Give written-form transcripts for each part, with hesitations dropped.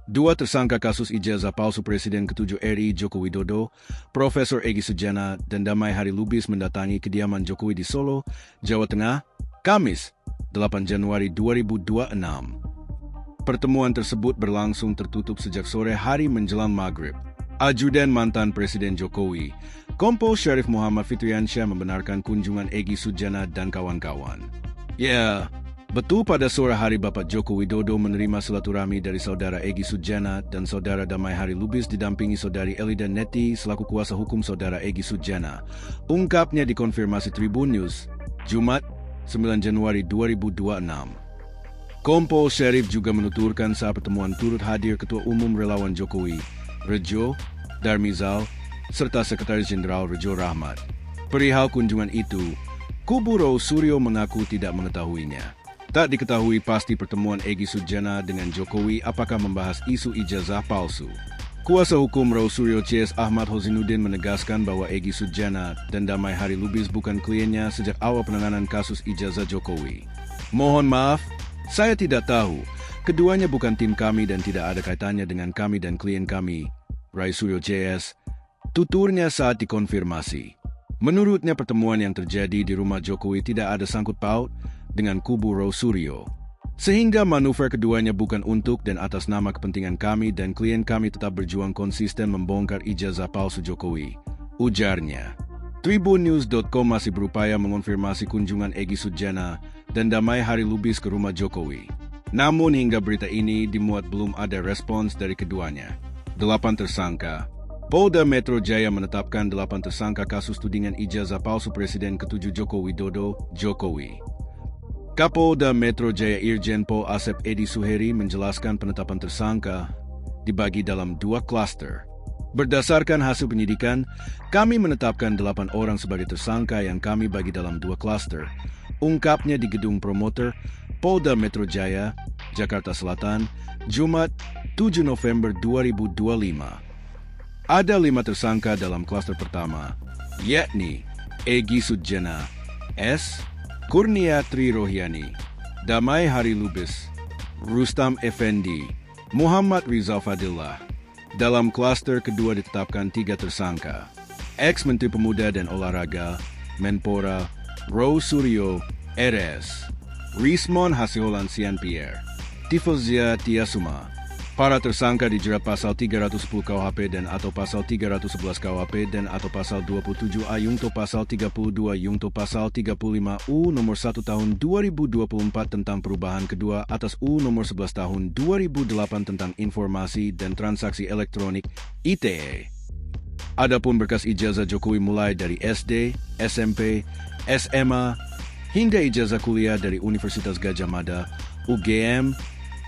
Dua tersangka kasus ijazah palsu Presiden ke-7 RI Joko Widodo, Profesor Egy Sujana dan Damai Hari Lubis mendatangi kediaman Jokowi di Solo, Jawa Tengah, Kamis, 8 Januari 2026. Pertemuan tersebut berlangsung tertutup sejak sore hari menjelang maghrib. Ajudan mantan Presiden Jokowi, Kompol Syarif Muhammad Fitriansyah membenarkan kunjungan Egy Sujana dan kawan-kawan. Ya, betul pada sore hari Bapak Joko Widodo menerima silaturahmi dari Saudara Egy Sujana dan Saudara Damai Hari Lubis didampingi Saudari Elida Neti selaku kuasa hukum Saudara Egy Sujana. Ungkapnya dikonfirmasi Tribun News, Jumat, 9 Januari 2026. Kompol Syarif juga menuturkan saat pertemuan turut hadir Ketua Umum Relawan Jokowi, Rejo Darmizal, serta Sekretaris Jenderal Rejo Rahmat. Perihal kunjungan itu, kubu Roy Suryo mengaku tidak mengetahuinya. Tak diketahui pasti pertemuan Egy Sujana dengan Jokowi apakah membahas isu ijazah palsu. Kuasa hukum Roy Suryo CS Ahmad Hozinuddin menegaskan bahwa Egy Sujana dan Damai Hari Lubis bukan kliennya sejak awal penanganan kasus ijazah Jokowi. Mohon maaf, saya tidak tahu. Keduanya bukan tim kami dan tidak ada kaitannya dengan kami dan klien kami, Roy Suryo CS, tuturnya saat dikonfirmasi. Menurutnya pertemuan yang terjadi di rumah Jokowi tidak ada sangkut paut dengan kubu Roy Suryo. Sehingga manuver keduanya bukan untuk dan atas nama kepentingan kami dan klien kami tetap berjuang konsisten membongkar ijazah palsu Jokowi, ujarnya. Tribunnews.com masih berupaya mengonfirmasi kunjungan Egy Sujana dan Damai Hari Lubis ke rumah Jokowi. Namun hingga berita ini dimuat belum ada respons dari keduanya. 8 tersangka. Polda Metro Jaya menetapkan 8 tersangka kasus tudingan ijazah palsu Presiden ke-7 Joko Widodo, Jokowi. Kapolda Metro Jaya Irjen Pol Asep Edi Suheri menjelaskan penetapan tersangka dibagi dalam 2 klaster. Berdasarkan hasil penyidikan, kami menetapkan 8 orang sebagai tersangka yang kami bagi dalam 2 klaster. Ungkapnya di Gedung Promoter, Polda Metro Jaya, Jakarta Selatan, Jumat, 7 November 2025. Ada 5 tersangka dalam klaster pertama, yakni Egy Sujana, S. Kurnia Tri Rohiani, Damai Hari Lubis, Rustam Effendi, Muhammad Rizal Fadillah. Dalam klaster kedua ditetapkan 3 tersangka, ex-Menteri Pemuda dan Olahraga, Menpora, Roy Suryo, RS, Rismon Hasiholan Sian Pierre, Tifozia Tiasuma. Para tersangka dijerat pasal 310 KUHP dan atau pasal 311 KUHP dan atau pasal 27A Yungto pasal 32 Yungto pasal 35 nomor 1 tahun 2024 tentang perubahan kedua atas nomor 11 tahun 2008 tentang informasi dan transaksi elektronik ITE. Adapun berkas ijazah Jokowi mulai dari SD, SMP, SMA, hingga ijazah kuliah dari Universitas Gadjah Mada, UGM,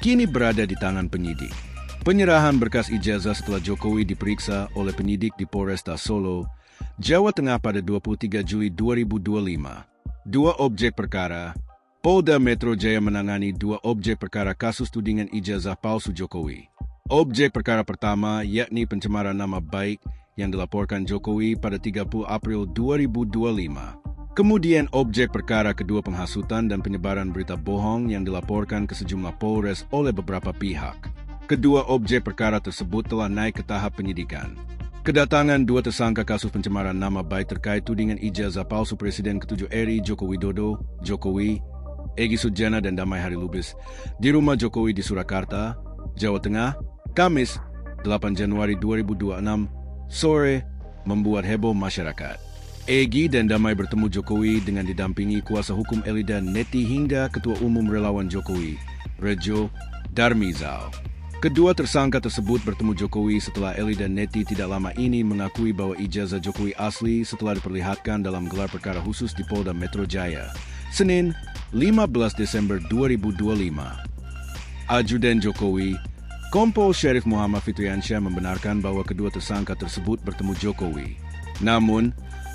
kini berada di tangan penyidik. Penyerahan berkas ijazah setelah Jokowi diperiksa oleh penyidik di Polresta Solo, Jawa Tengah pada 23 Juli 2025. 2 objek perkara. Polda Metro Jaya menangani 2 objek perkara kasus tudingan ijazah palsu Jokowi. Objek perkara pertama yakni pencemaran nama baik yang dilaporkan Jokowi pada 30 April 2025. Kemudian objek perkara kedua penghasutan dan penyebaran berita bohong yang dilaporkan ke sejumlah Polres oleh beberapa pihak. Kedua objek perkara tersebut telah naik ke tahap penyidikan. Kedatangan 2 tersangka kasus pencemaran nama baik terkait tudingan ijazah palsu Presiden ke-7 RI Joko Widodo, Jokowi, Egy Sujana dan Damai Hari Lubis di rumah Jokowi di Surakarta, Jawa Tengah, Kamis, 8 Januari 2026, sore, membuat heboh masyarakat. Egy dan Damai bertemu Jokowi dengan didampingi kuasa hukum Elida Neti hingga Ketua Umum Relawan Jokowi, Rejo Darmizal. Kedua tersangka tersebut bertemu Jokowi setelah Elida Neti tidak lama ini mengakui bahwa ijazah Jokowi asli setelah diperlihatkan dalam gelar perkara khusus di Polda Metro Jaya, Senin, 15 Desember 2025. Ajudan Jokowi, Kompol Syarif Muhammad Fitriansyah membenarkan bahwa kedua tersangka tersebut bertemu Jokowi. Namun,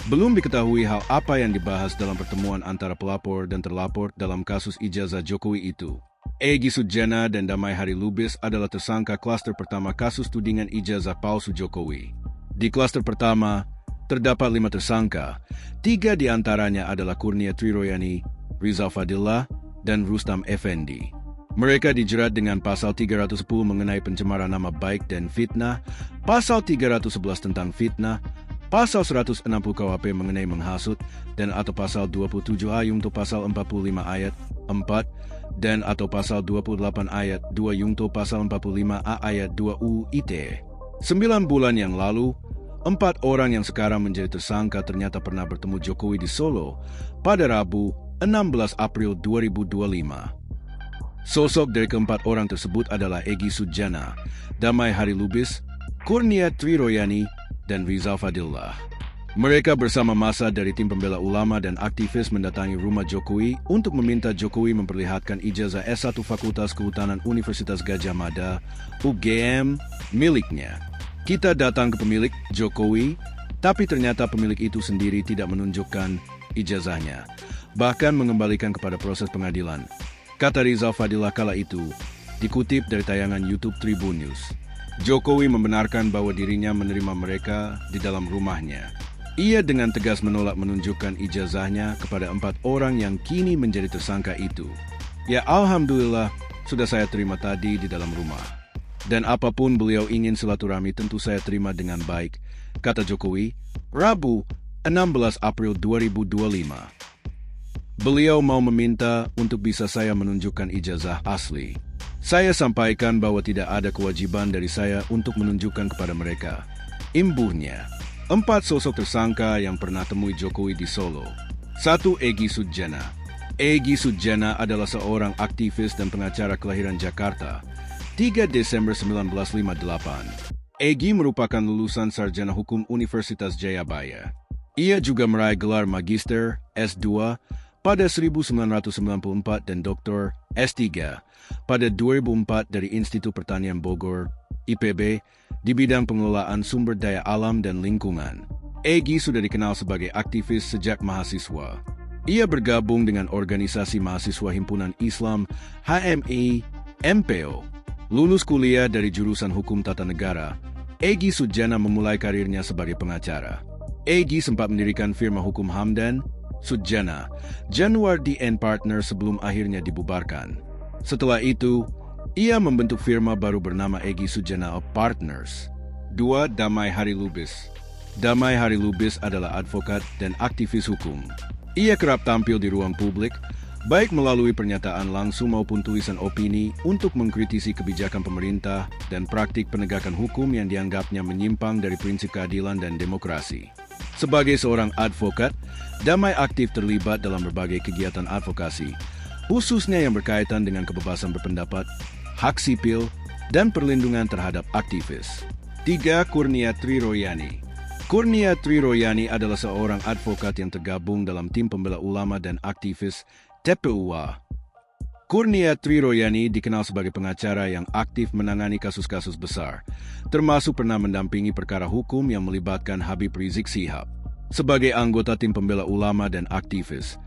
belum diketahui hal apa yang dibahas dalam pertemuan antara pelapor dan terlapor dalam kasus ijazah Jokowi itu. Egy Sujana dan Damai Hari Lubis adalah tersangka klaster pertama kasus tudingan ijazah palsu Jokowi. Di klaster pertama, terdapat 5 tersangka. 3 di antaranya adalah Kurnia Tri Rohiani, Rizal Fadillah, dan Rustam Effendi. Mereka dijerat dengan pasal 310 mengenai pencemaran nama baik dan fitnah, pasal 311 tentang fitnah, pasal 160 KUHP mengenai menghasut, dan atau pasal 27A yungto pasal 45 ayat 4, dan atau pasal 28 ayat 2 yungto pasal 45A ayat 2 UIT. 9 bulan yang lalu, 4 orang yang sekarang menjadi tersangka ternyata pernah bertemu Jokowi di Solo pada Rabu, 16 April 2025. Sosok dari keempat orang tersebut adalah Egy Sujana, Damai Hari Lubis, Kurnia Triroyani, dan Rizal Fadillah. Mereka bersama massa dari tim pembela ulama dan aktivis mendatangi rumah Jokowi untuk meminta Jokowi memperlihatkan ijazah S1 Fakultas Kehutanan Universitas Gadjah Mada, UGM, miliknya. Kita datang ke pemilik Jokowi, tapi ternyata pemilik itu sendiri tidak menunjukkan ijazahnya, bahkan mengembalikan kepada proses pengadilan. Kata Rizal Fadillah kala itu, dikutip dari tayangan YouTube Tribun News. Jokowi membenarkan bahwa dirinya menerima mereka di dalam rumahnya. Ia dengan tegas menolak menunjukkan ijazahnya kepada 4 orang yang kini menjadi tersangka itu. Ya alhamdulillah, sudah saya terima tadi di dalam rumah. Dan apapun beliau ingin silaturahmi tentu saya terima dengan baik, kata Jokowi, Rabu, 16 April 2025. Beliau mau meminta untuk bisa saya menunjukkan ijazah asli. Saya sampaikan bahwa tidak ada kewajiban dari saya untuk menunjukkan kepada mereka. Imbuhnya, 4 sosok tersangka yang pernah temui Jokowi di Solo. 1. Egy Sujana. Egy Sujana adalah seorang aktivis dan pengacara kelahiran Jakarta, 3 Desember 1958. Egy merupakan lulusan sarjana hukum Universitas Jayabaya. Ia juga meraih gelar Magister S2 pada 1994 dan Dr. S3 pada 2004 dari Institut Pertanian Bogor, IPB, di bidang pengelolaan sumber daya alam dan lingkungan. Egy sudah dikenal sebagai aktivis sejak mahasiswa. Ia bergabung dengan organisasi mahasiswa Himpunan Islam HMI MPO. Lulus kuliah dari jurusan Hukum Tata Negara, Egy Sujana memulai karirnya sebagai pengacara. Egy sempat mendirikan firma hukum Hamdan Sujana, Januardi & Partner sebelum akhirnya dibubarkan. Setelah itu, ia membentuk firma baru bernama Egy Sujana Partners. 2. Damai Hari Lubis. Damai Hari Lubis adalah advokat dan aktivis hukum. Ia kerap tampil di ruang publik, baik melalui pernyataan langsung maupun tulisan opini untuk mengkritisi kebijakan pemerintah dan praktik penegakan hukum yang dianggapnya menyimpang dari prinsip keadilan dan demokrasi. Sebagai seorang advokat, Damai aktif terlibat dalam berbagai kegiatan advokasi, khususnya yang berkaitan dengan kebebasan berpendapat, hak sipil, dan perlindungan terhadap aktivis. 3. Kurnia Triroyani. Kurnia Triroyani adalah seorang advokat yang tergabung dalam tim pembela ulama dan aktivis TPUA. Kurnia Triroyani dikenal sebagai pengacara yang aktif menangani kasus-kasus besar, termasuk pernah mendampingi perkara hukum yang melibatkan Habib Rizik Syihab. Sebagai anggota tim pembela ulama dan aktivis,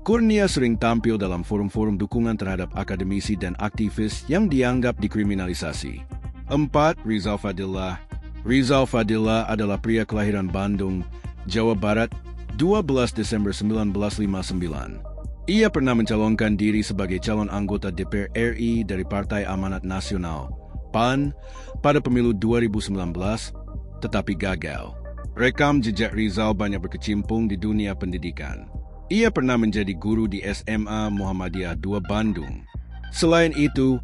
Kurnia sering tampil dalam forum-forum dukungan terhadap akademisi dan aktivis yang dianggap dikriminalisasi. 4. Rizal Fadillah. Rizal Fadillah adalah pria kelahiran Bandung, Jawa Barat, 12 Desember 1959. Ia pernah mencalonkan diri sebagai calon anggota DPR RI dari Partai Amanat Nasional, PAN, pada pemilu 2019, tetapi gagal. Rekam jejak Rizal banyak berkecimpung di dunia pendidikan. Ia pernah menjadi guru di SMA Muhammadiyah II Bandung. Selain itu,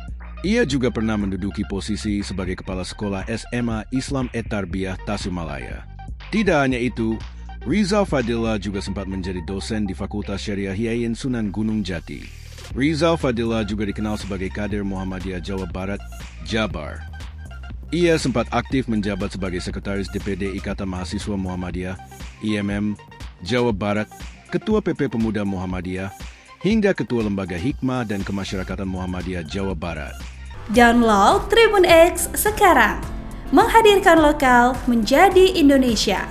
ia juga pernah menduduki posisi sebagai kepala sekolah SMA Islam Tarbiyah Tasikmalaya. Tidak hanya itu, Rizal Fadillah juga sempat menjadi dosen di Fakultas Syariah Yayin Sunan Gunung Jati. Rizal Fadillah juga dikenal sebagai kader Muhammadiyah Jawa Barat, Jabar. Ia sempat aktif menjabat sebagai Sekretaris DPD Ikatan Mahasiswa Muhammadiyah, IMM, Jawa Barat, Ketua PP Pemuda Muhammadiyah, hingga Ketua Lembaga Hikmah dan Kemasyarakatan Muhammadiyah Jawa Barat. Download Tribun X sekarang, menghadirkan lokal menjadi Indonesia.